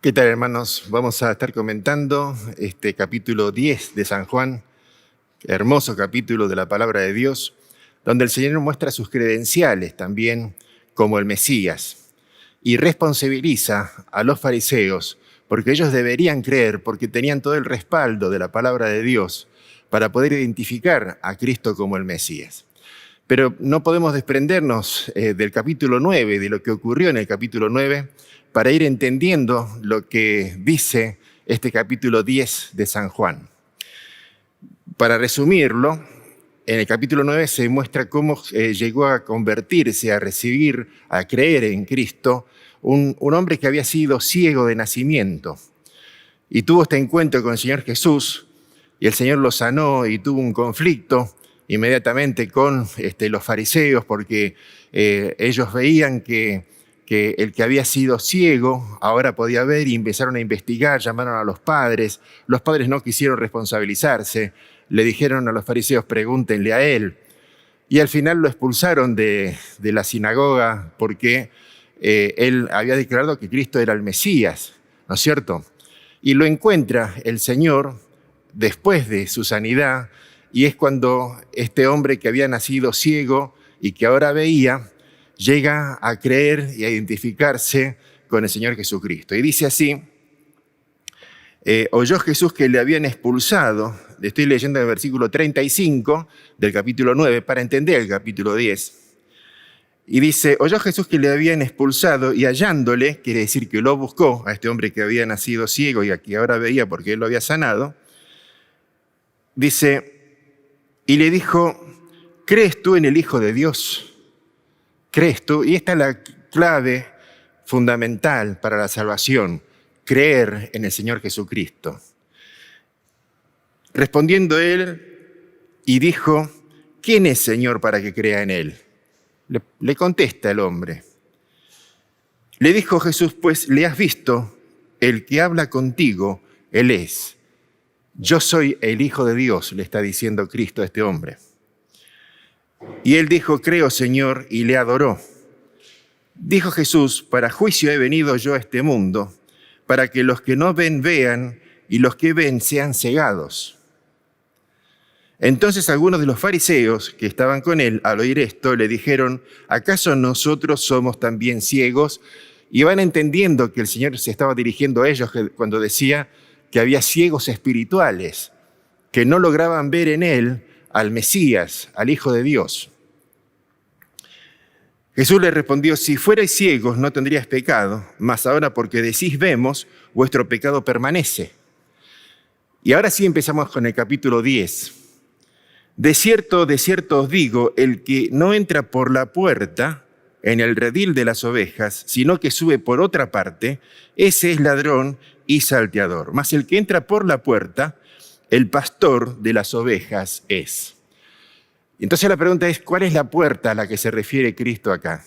¿Qué tal, hermanos? Vamos a estar comentando este capítulo 10 de San Juan, hermoso capítulo de la palabra de Dios, donde el Señor muestra sus credenciales también como el Mesías y responsabiliza a los fariseos porque ellos deberían creer, porque tenían todo el respaldo de la palabra de Dios para poder identificar a Cristo como el Mesías. Pero no podemos desprendernos del capítulo 9, de lo que ocurrió en el capítulo 9, para ir entendiendo lo que dice este capítulo 10 de San Juan. Para resumirlo, en el capítulo 9 se muestra cómo llegó a convertirse, a recibir, a creer en Cristo, un hombre que había sido ciego de nacimiento. Y tuvo este encuentro con el Señor Jesús, y el Señor lo sanó y tuvo un conflicto inmediatamente con los fariseos, porque ellos veían que el que había sido ciego ahora podía ver y empezaron a investigar, llamaron a los padres no quisieron responsabilizarse, le dijeron a los fariseos, pregúntenle a él, y al final lo expulsaron de la sinagoga porque él había declarado que Cristo era el Mesías, ¿no es cierto? Y lo encuentra el Señor después de su sanidad, y es cuando este hombre que había nacido ciego y que ahora veía, llega a creer y a identificarse con el Señor Jesucristo. Y dice así, oyó Jesús que le habían expulsado, le estoy leyendo el versículo 35 del capítulo 9 para entender el capítulo 10. Y dice, oyó Jesús que le habían expulsado y hallándole, quiere decir que lo buscó a este hombre que había nacido ciego y a que ahora veía porque él lo había sanado, dice, y le dijo, ¿crees tú en el Hijo de Dios? ¿Crees tú? Y esta es la clave fundamental para la salvación, creer en el Señor Jesucristo. Respondiendo él y dijo, ¿quién es Señor para que crea en él? Le contesta el hombre. Le dijo Jesús, pues le has visto, el que habla contigo, él es. Yo soy el Hijo de Dios, le está diciendo Cristo a este hombre. Y él dijo, creo, Señor, y le adoró. Dijo Jesús, para juicio he venido yo a este mundo, para que los que no ven vean y los que ven sean cegados. Entonces algunos de los fariseos que estaban con él, al oír esto, le dijeron, ¿acaso nosotros somos también ciegos? Y van entendiendo que el Señor se estaba dirigiendo a ellos cuando decía que había ciegos espirituales, que no lograban ver en él al Mesías, al Hijo de Dios. Jesús le respondió, si fuerais ciegos no tendríais pecado, mas ahora porque decís vemos, vuestro pecado permanece. Y ahora sí empezamos con el capítulo 10. De cierto os digo, el que no entra por la puerta en el redil de las ovejas, sino que sube por otra parte, ese es ladrón y salteador. Mas el que entra por la puerta, el pastor de las ovejas es. Entonces la pregunta es, ¿cuál es la puerta a la que se refiere Cristo acá?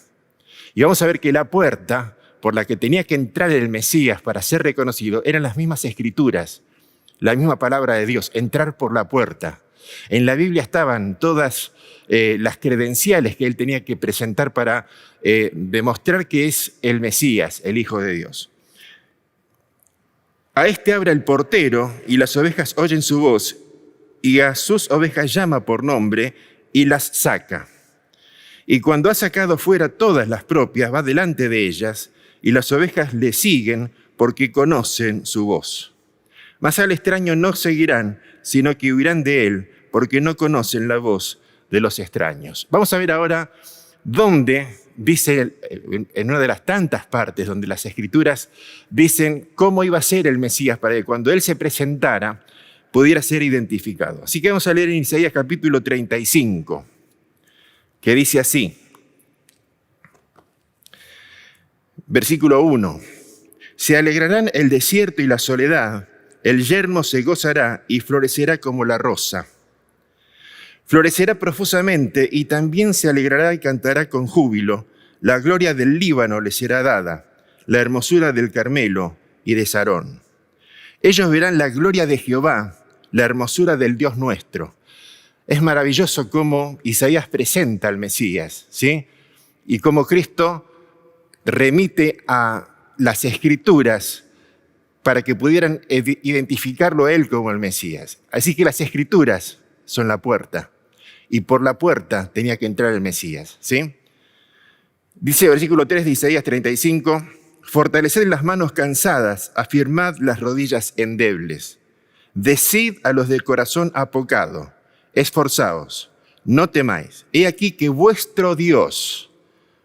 Y vamos a ver que la puerta por la que tenía que entrar el Mesías para ser reconocido eran las mismas escrituras, la misma palabra de Dios, entrar por la puerta. En la Biblia estaban todas las credenciales que él tenía que presentar para demostrar que es el Mesías, el Hijo de Dios. A este abre el portero y las ovejas oyen su voz y a sus ovejas llama por nombre y las saca. Y cuando ha sacado fuera todas las propias, va delante de ellas y las ovejas le siguen porque conocen su voz. Mas al extraño no seguirán, sino que huirán de él porque no conocen la voz de los extraños. Vamos a ver ahora dónde dice, en una de las tantas partes donde las Escrituras dicen cómo iba a ser el Mesías para que cuando él se presentara pudiera ser identificado. Así que vamos a leer en Isaías capítulo 35, que dice así, versículo 1, se alegrarán el desierto y la soledad, el yermo se gozará y florecerá como la rosa. Florecerá profusamente y también se alegrará y cantará con júbilo. La gloria del Líbano le será dada, la hermosura del Carmelo y de Sarón. Ellos verán la gloria de Jehová, la hermosura del Dios nuestro. Es maravilloso cómo Isaías presenta al Mesías, ¿sí? Y cómo Cristo remite a las Escrituras para que pudieran identificarlo a él como el Mesías. Así que las Escrituras son la puerta. Y por la puerta tenía que entrar el Mesías, ¿sí? Dice el versículo 3 de Isaías 35, fortaleced las manos cansadas, afirmad las rodillas endebles. Decid a los del corazón apocado, esforzaos, no temáis. He aquí que vuestro Dios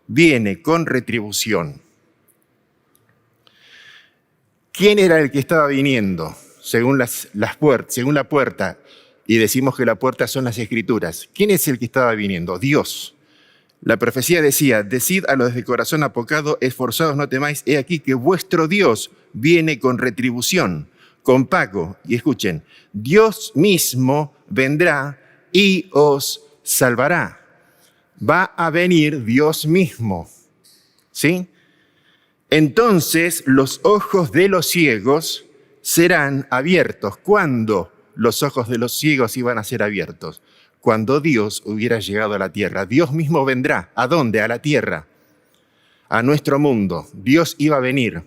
viene con retribución. ¿Quién era el que estaba viniendo según la puerta? Y decimos que la puerta son las Escrituras. ¿Quién es el que estaba viniendo? Dios. La profecía decía, decid a los de corazón apocado, esforzados no temáis, he aquí que vuestro Dios viene con retribución, con pago. Y escuchen, Dios mismo vendrá y os salvará. Va a venir Dios mismo, ¿sí? Entonces los ojos de los ciegos serán abiertos. ¿Cuándo los ojos de los ciegos iban a ser abiertos? Cuando Dios hubiera llegado a la tierra. Dios mismo vendrá. ¿A dónde? A la tierra, a nuestro mundo. Dios iba a venir.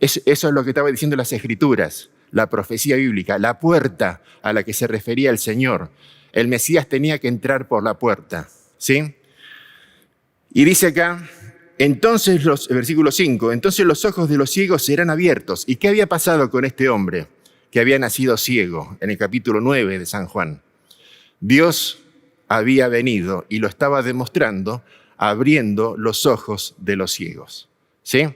Eso es lo que estaba diciendo las Escrituras, la profecía bíblica, la puerta a la que se refería el Señor. El Mesías tenía que entrar por la puerta, ¿sí? Y dice acá, entonces versículo 5, entonces los ojos de los ciegos serán abiertos. ¿Y qué había pasado con este hombre que había nacido ciego en el capítulo 9 de San Juan? Dios había venido y lo estaba demostrando abriendo los ojos de los ciegos, ¿sí?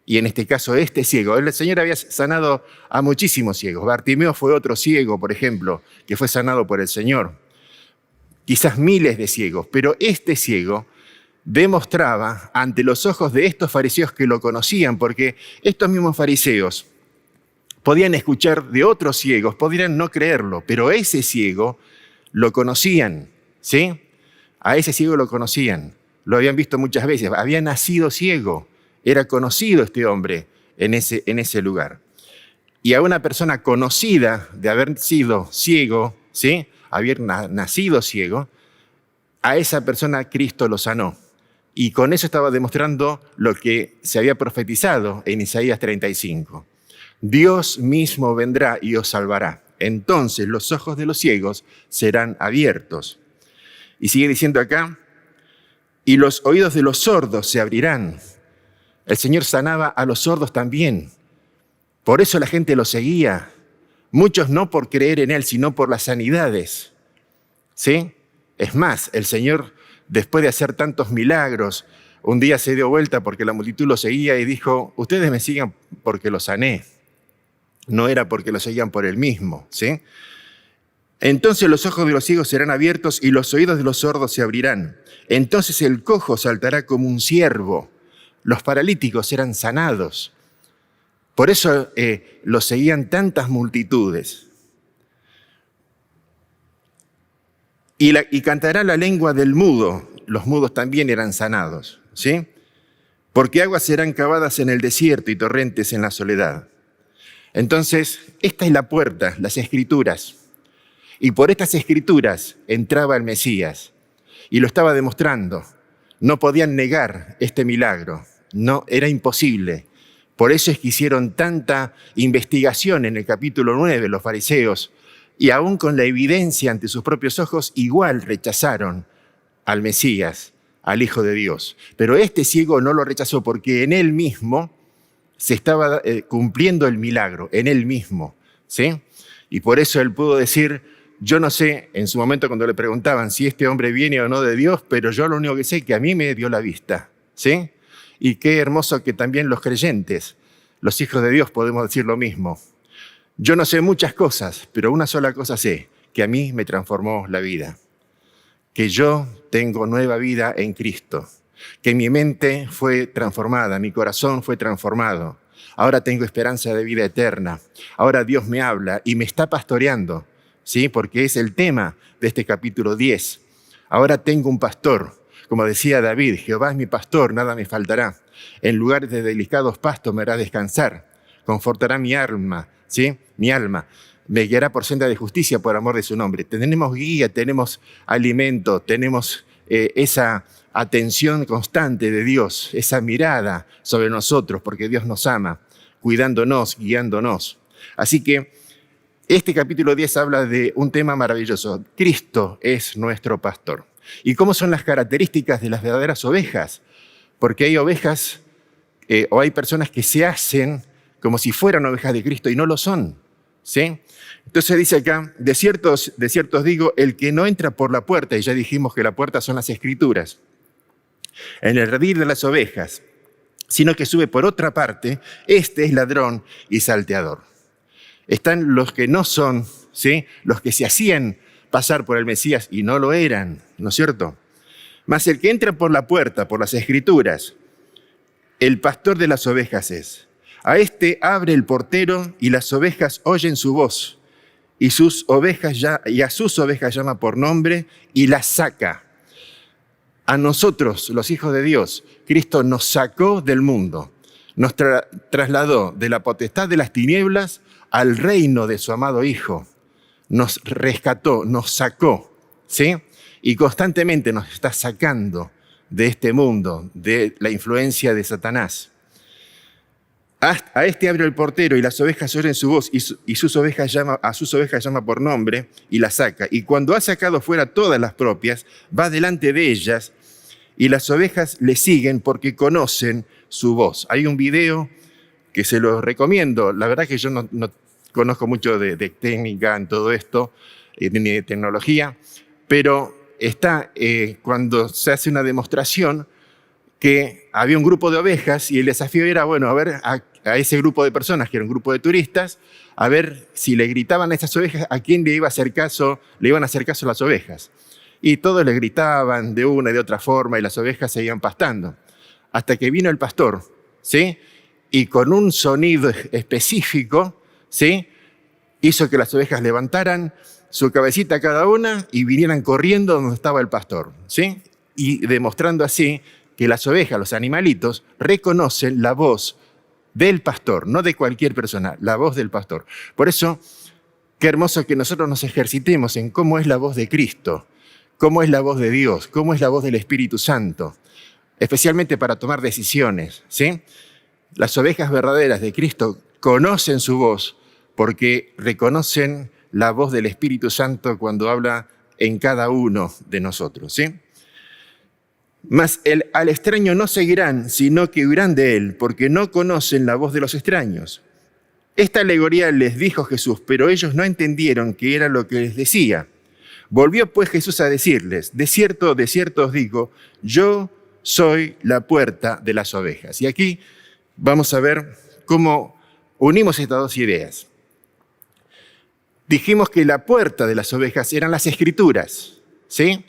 Y en este caso, este ciego, el Señor había sanado a muchísimos ciegos. Bartimeo fue otro ciego, por ejemplo, que fue sanado por el Señor. Quizás miles de ciegos, pero este ciego demostraba ante los ojos de estos fariseos que lo conocían, porque estos mismos fariseos podían escuchar de otros ciegos, podrían no creerlo, pero ese ciego lo conocían, ¿sí? A ese ciego lo conocían, lo habían visto muchas veces, había nacido ciego, era conocido este hombre en ese lugar. Y a una persona conocida de haber sido ciego, ¿sí? Haber nacido ciego, a esa persona Cristo lo sanó. Y con eso estaba demostrando lo que se había profetizado en Isaías 35. Dios mismo vendrá y os salvará. Entonces los ojos de los ciegos serán abiertos. Y sigue diciendo acá, y los oídos de los sordos se abrirán. El Señor sanaba a los sordos también. Por eso la gente lo seguía. Muchos no por creer en Él, sino por las sanidades. ¿Sí? Es más, el Señor, después de hacer tantos milagros, un día se dio vuelta porque la multitud lo seguía y dijo, ustedes me siguen porque lo sané. No era porque lo seguían por Él mismo. ¿Sí? Entonces los ojos de los ciegos serán abiertos y los oídos de los sordos se abrirán. Entonces el cojo saltará como un ciervo. Los paralíticos eran sanados. Por eso los seguían tantas multitudes. Y cantará la lengua del mudo. Los mudos también eran sanados. ¿Sí? Porque aguas serán cavadas en el desierto y torrentes en la soledad. Entonces, esta es la puerta, las Escrituras. Y por estas Escrituras entraba el Mesías. Y lo estaba demostrando. No podían negar este milagro. No, era imposible. Por eso es que hicieron tanta investigación en el capítulo 9, los fariseos, y aún con la evidencia ante sus propios ojos, igual rechazaron al Mesías, al Hijo de Dios. Pero este ciego no lo rechazó porque en él mismo se estaba cumpliendo el milagro, en él mismo, ¿sí? Y por eso él pudo decir, yo no sé, en su momento cuando le preguntaban si este hombre viene o no de Dios, pero yo lo único que sé es que a mí me dio la vista, ¿sí? Y qué hermoso que también los creyentes, los hijos de Dios, podemos decir lo mismo. Yo no sé muchas cosas, pero una sola cosa sé, que a mí me transformó la vida. Que yo tengo nueva vida en Cristo. Que mi mente fue transformada, mi corazón fue transformado. Ahora tengo esperanza de vida eterna. Ahora Dios me habla y me está pastoreando, ¿sí? Porque es el tema de este capítulo 10. Ahora tengo un pastor. Como decía David, Jehová es mi pastor, nada me faltará. En lugares de delicados pastos me hará descansar. Confortará mi alma, ¿sí? Mi alma. Me guiará por senda de justicia por amor de su nombre. Tenemos guía, tenemos alimento, tenemos esa atención constante de Dios, esa mirada sobre nosotros, porque Dios nos ama, cuidándonos, guiándonos. Así que este capítulo 10 habla de un tema maravilloso. Cristo es nuestro pastor. ¿Y cómo son las características de las verdaderas ovejas? Porque hay ovejas o hay personas que se hacen como si fueran ovejas de Cristo y no lo son, ¿sí? Entonces dice acá, de ciertos digo, el que no entra por la puerta, y ya dijimos que la puerta son las Escrituras, en el redil de las ovejas, sino que sube por otra parte, este es ladrón y salteador. Están los que no son, ¿sí? Los que se hacían pasar por el Mesías y no lo eran, ¿no es cierto? Mas el que entra por la puerta, por las Escrituras, el pastor de las ovejas es. A este abre el portero y las ovejas oyen su voz y a sus ovejas llama por nombre y las saca. A nosotros, los hijos de Dios, Cristo nos sacó del mundo, nos trasladó de la potestad de las tinieblas al reino de su amado Hijo. Nos rescató, nos sacó, ¿sí? Y constantemente nos está sacando de este mundo, de la influencia de Satanás. A este abre el portero y las ovejas oyen su voz y a sus ovejas llama por nombre y las saca. Y cuando ha sacado fuera todas las propias, va delante de ellas y las ovejas le siguen porque conocen su voz. Hay un video que se lo recomiendo. La verdad que yo no conozco mucho de técnica en todo esto, ni de tecnología, pero está cuando se hace una demostración que había un grupo de ovejas y el desafío era, bueno, a ver a ese grupo de personas, que era un grupo de turistas, a ver si le gritaban a esas ovejas, a quién le iban a hacer caso las ovejas. Y todos le gritaban de una y de otra forma y las ovejas seguían pastando. Hasta que vino el pastor, ¿sí? Y con un sonido específico, ¿sí? Hizo que las ovejas levantaran su cabecita cada una y vinieran corriendo donde estaba el pastor, ¿sí? Y demostrando así que las ovejas, los animalitos, reconocen la voz del pastor, no de cualquier persona, la voz del pastor. Por eso, qué hermoso que nosotros nos ejercitemos en cómo es la voz de Cristo, cómo es la voz de Dios, cómo es la voz del Espíritu Santo, especialmente para tomar decisiones, ¿sí? Las ovejas verdaderas de Cristo conocen su voz porque reconocen la voz del Espíritu Santo cuando habla en cada uno de nosotros, ¿sí? Mas al extraño no seguirán, sino que huirán de él, porque no conocen la voz de los extraños. Esta alegoría les dijo Jesús, pero ellos no entendieron qué era lo que les decía. Volvió pues Jesús a decirles, de cierto os digo, yo soy la puerta de las ovejas. Y aquí vamos a ver cómo unimos estas dos ideas. Dijimos que la puerta de las ovejas eran las Escrituras, ¿sí?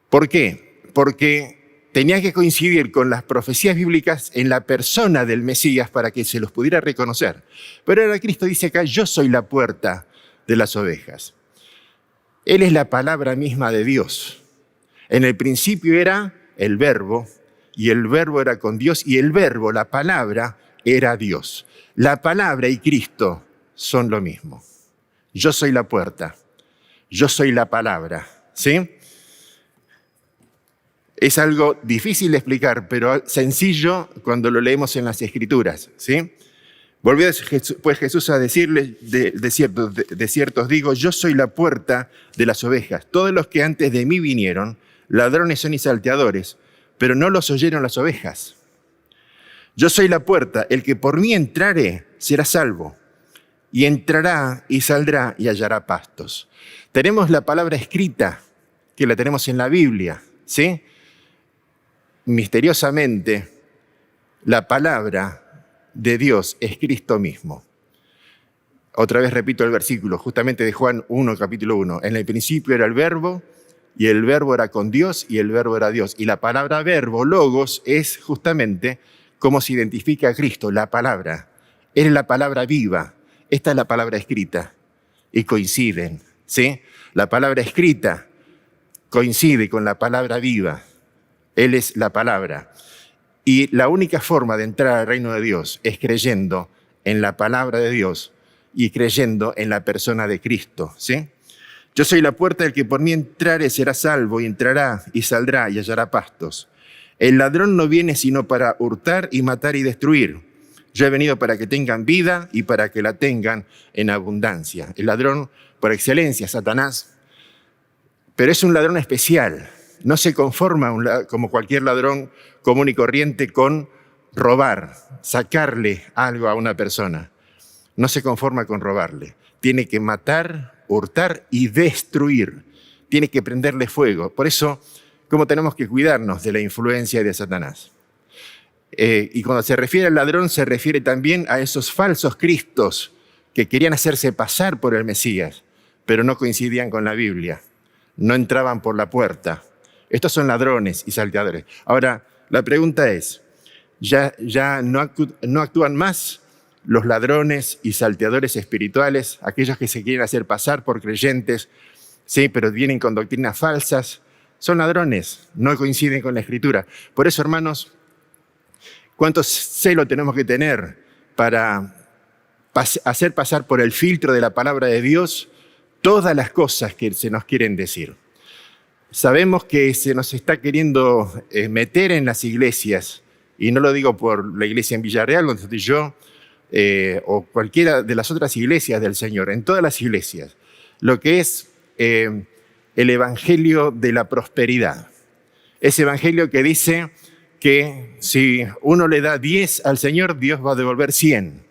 ¿Por qué? Porque tenía que coincidir con las profecías bíblicas en la persona del Mesías para que se los pudiera reconocer. Pero ahora Cristo dice acá, yo soy la puerta de las ovejas. Él es la palabra misma de Dios. En el principio era el Verbo, y el Verbo era con Dios, y el Verbo, la palabra, era Dios. La palabra y Cristo son lo mismo. Yo soy la puerta, yo soy la palabra, ¿sí? Es algo difícil de explicar, pero sencillo cuando lo leemos en las Escrituras, ¿sí? Volvió pues Jesús a decirles, de cierto os digo, yo soy la puerta de las ovejas. Todos los que antes de mí vinieron, ladrones son y salteadores, pero no los oyeron las ovejas. Yo soy la puerta, el que por mí entrare será salvo, y entrará y saldrá y hallará pastos. Tenemos la palabra escrita, que la tenemos en la Biblia, ¿sí? Misteriosamente, la palabra de Dios es Cristo mismo. Otra vez repito el versículo, justamente de Juan 1, capítulo 1. En el principio era el Verbo, y el Verbo era con Dios, y el Verbo era Dios. Y la palabra verbo, logos, es justamente cómo se identifica a Cristo, la palabra. Él es la palabra viva, esta es la palabra escrita, y coinciden, ¿sí? La palabra escrita coincide con la palabra viva. Él es la palabra. Y la única forma de entrar al reino de Dios es creyendo en la palabra de Dios y creyendo en la persona de Cristo, ¿sí? Yo soy la puerta, del que por mí entrare será salvo, y entrará y saldrá y hallará pastos. El ladrón no viene sino para hurtar y matar y destruir. Yo he venido para que tengan vida y para que la tengan en abundancia. El ladrón por excelencia, Satanás, pero es un ladrón especial. No se conforma como cualquier ladrón común y corriente con robar, sacarle algo a una persona. No se conforma con robarle. Tiene que matar, hurtar y destruir. Tiene que prenderle fuego. Por eso, ¿cómo tenemos que cuidarnos de la influencia de Satanás? Y cuando se refiere al ladrón, se refiere también a esos falsos cristos que querían hacerse pasar por el Mesías, pero no coincidían con la Biblia. No entraban por la puerta. Estos son ladrones y salteadores. Ahora, la pregunta es, ¿ya no actúan más los ladrones y salteadores espirituales, aquellos que se quieren hacer pasar por creyentes, sí, pero vienen con doctrinas falsas? Son ladrones, no coinciden con la Escritura. Por eso, hermanos, ¿cuánto celo tenemos que tener para hacer pasar por el filtro de la palabra de Dios todas las cosas que se nos quieren decir? Sabemos que se nos está queriendo meter en las iglesias, y no lo digo por la iglesia en Villarreal, donde estoy yo, o cualquiera de las otras iglesias del Señor, en todas las iglesias, lo que es el evangelio de la prosperidad. Ese evangelio que dice que si uno le da 10 al Señor, Dios va a devolver 100,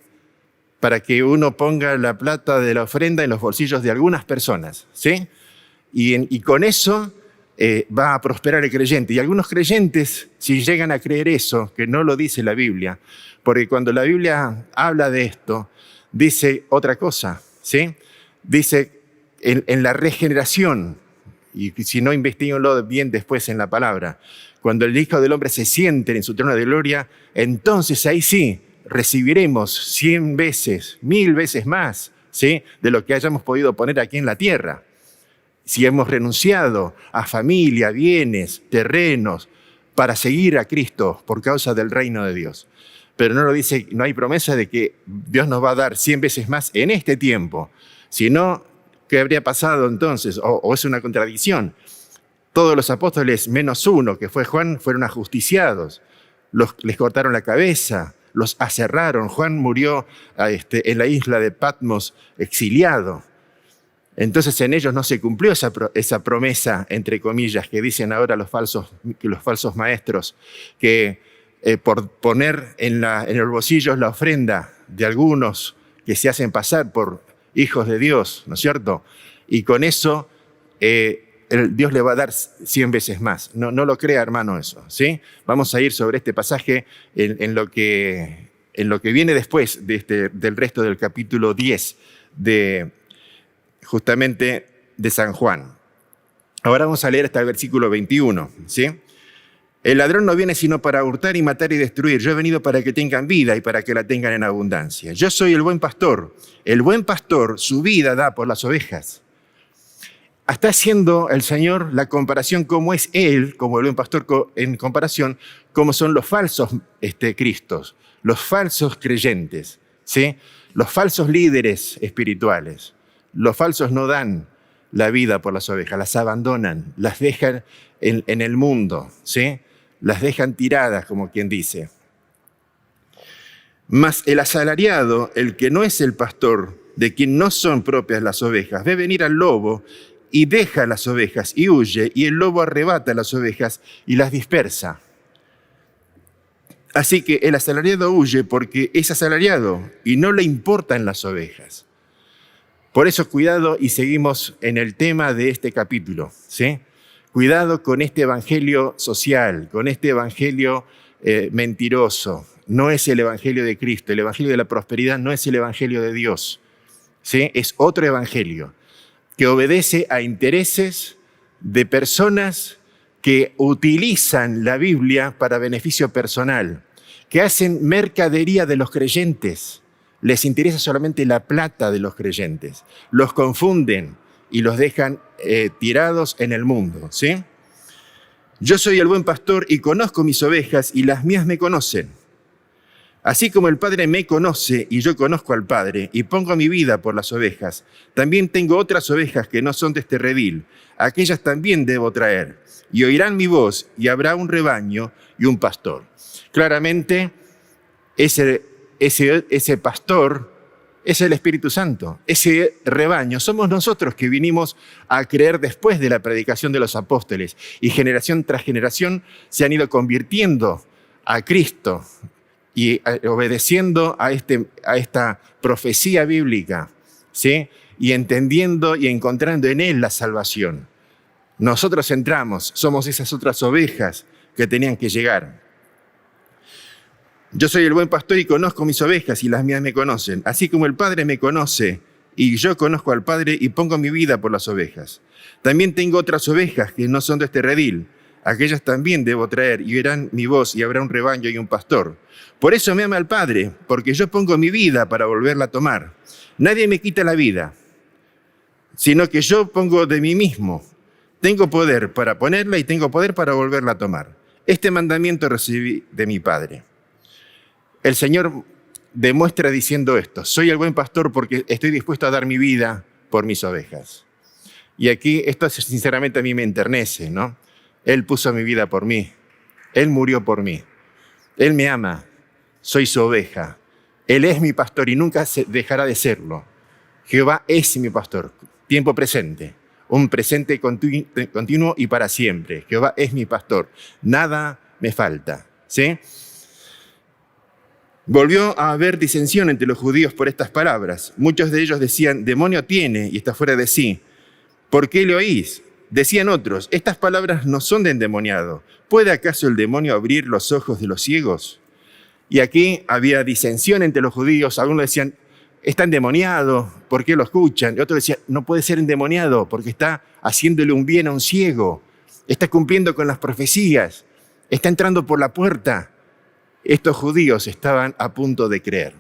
para que uno ponga la plata de la ofrenda en los bolsillos de algunas personas, ¿sí? Y con eso va a prosperar el creyente. Y algunos creyentes, si llegan a creer eso, que no lo dice la Biblia, porque cuando la Biblia habla de esto, dice otra cosa, ¿sí? Dice en la regeneración, y si no investiguenlo bien después en la palabra, cuando el Hijo del Hombre se siente en su trono de gloria, entonces ahí sí recibiremos 100 veces, 1000 veces más, ¿sí? De lo que hayamos podido poner aquí en la tierra. Si hemos renunciado a familia, bienes, terrenos, para seguir a Cristo por causa del reino de Dios. Pero no lo dice, no hay promesa de que Dios nos va a dar 100 veces más en este tiempo. Si no, ¿qué habría pasado entonces? O es una contradicción. Todos los apóstoles, menos uno, que fue Juan, fueron ajusticiados. Les cortaron la cabeza, los aserraron. Juan murió en la isla de Patmos exiliado. Entonces en ellos no se cumplió esa promesa, entre comillas, que dicen ahora los falsos maestros, que por poner en los bolsillos la ofrenda de algunos que se hacen pasar por hijos de Dios, ¿no es cierto? Y con eso Dios le va a dar 100 veces más. No lo crea, hermano, eso, ¿sí? Vamos a ir sobre este pasaje en lo que viene después del resto del capítulo 10 justamente de San Juan. Ahora vamos a leer hasta el versículo 21, ¿sí? El ladrón no viene sino para hurtar y matar y destruir. Yo he venido para que tengan vida y para que la tengan en abundancia. Yo soy el buen pastor. El buen pastor su vida da por las ovejas. Está haciendo el Señor la comparación como es Él, como el buen pastor, en comparación como son los falsos Cristos, los falsos creyentes, ¿sí? Los falsos líderes espirituales. Los falsos no dan la vida por las ovejas, las abandonan, las dejan en el mundo, ¿sí? Las dejan tiradas, como quien dice. Mas el asalariado, el que no es el pastor, de quien no son propias las ovejas, ve venir al lobo y deja las ovejas y huye, y el lobo arrebata las ovejas y las dispersa. Así que el asalariado huye porque es asalariado y no le importan las ovejas. Por eso cuidado, y seguimos en el tema de este capítulo, ¿sí? Cuidado con este evangelio social, con este evangelio mentiroso. No es el evangelio de Cristo, el evangelio de la prosperidad no es el evangelio de Dios, ¿sí? Es otro evangelio que obedece a intereses de personas que utilizan la Biblia para beneficio personal, que hacen mercadería de los creyentes. Les interesa solamente la plata de los creyentes. Los confunden y los dejan tirados en el mundo, ¿sí? Yo soy el buen pastor y conozco mis ovejas y las mías me conocen. Así como el Padre me conoce y yo conozco al Padre y pongo mi vida por las ovejas, también tengo otras ovejas que no son de este redil. Aquellas también debo traer. Y oirán mi voz y habrá un rebaño y un pastor. Claramente, ese pastor es el Espíritu Santo. Ese rebaño somos nosotros que vinimos a creer después de la predicación de los apóstoles y generación tras generación se han ido convirtiendo a Cristo y obedeciendo a esta profecía bíblica, ¿sí? Y entendiendo y encontrando en Él la salvación. Nosotros entramos, somos esas otras ovejas que tenían que llegar. Yo soy el buen pastor y conozco mis ovejas y las mías me conocen, así como el Padre me conoce y yo conozco al Padre y pongo mi vida por las ovejas. También tengo otras ovejas que no son de este redil. Aquellas también debo traer y oirán mi voz y habrá un rebaño y un pastor. Por eso me ama el Padre, porque yo pongo mi vida para volverla a tomar. Nadie me quita la vida, sino que yo pongo de mí mismo. Tengo poder para ponerla y tengo poder para volverla a tomar. Este mandamiento recibí de mi Padre. El Señor demuestra diciendo esto: soy el buen pastor porque estoy dispuesto a dar mi vida por mis ovejas. Y aquí esto sinceramente a mí me enternece, ¿no? Él puso mi vida por mí. Él murió por mí. Él me ama. Soy su oveja. Él es mi pastor y nunca dejará de serlo. Jehová es mi pastor. Tiempo presente. Un presente continuo y para siempre. Jehová es mi pastor. Nada me falta, ¿sí? Volvió a haber disensión entre los judíos por estas palabras. Muchos de ellos decían: demonio tiene y está fuera de sí. ¿Por qué le oís? Decían otros: estas palabras no son de endemoniado. ¿Puede acaso el demonio abrir los ojos de los ciegos? Y aquí había disensión entre los judíos. Algunos decían: está endemoniado, ¿por qué lo escuchan? Y otros decían: no puede ser endemoniado porque está haciéndole un bien a un ciego. Está cumpliendo con las profecías. Está entrando por la puerta. Estos judíos estaban a punto de creer.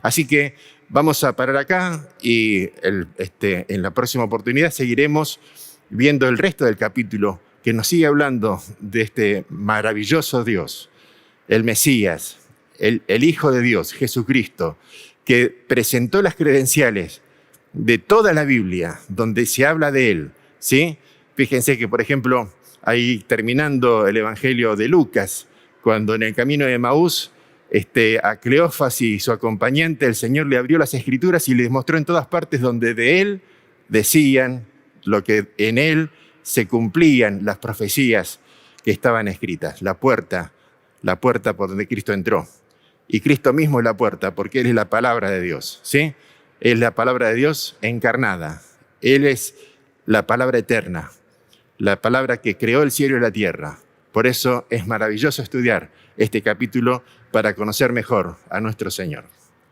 Así que vamos a parar acá y en la próxima oportunidad seguiremos viendo el resto del capítulo que nos sigue hablando de este maravilloso Dios, el Mesías, el Hijo de Dios, Jesucristo, que presentó las credenciales de toda la Biblia donde se habla de Él, ¿sí? Fíjense que, por ejemplo, ahí terminando el Evangelio de Lucas, cuando en el camino de Emaús, a Cleofas y su acompañante, el Señor le abrió las Escrituras y les mostró en todas partes donde de Él decían lo que en él se cumplían las profecías que estaban escritas. La puerta por donde Cristo entró. Y Cristo mismo es la puerta, porque Él es la palabra de Dios, ¿sí? Es la palabra de Dios encarnada. Él es la palabra eterna, la palabra que creó el cielo y la tierra. Por eso es maravilloso estudiar este capítulo para conocer mejor a nuestro Señor.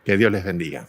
Que Dios les bendiga.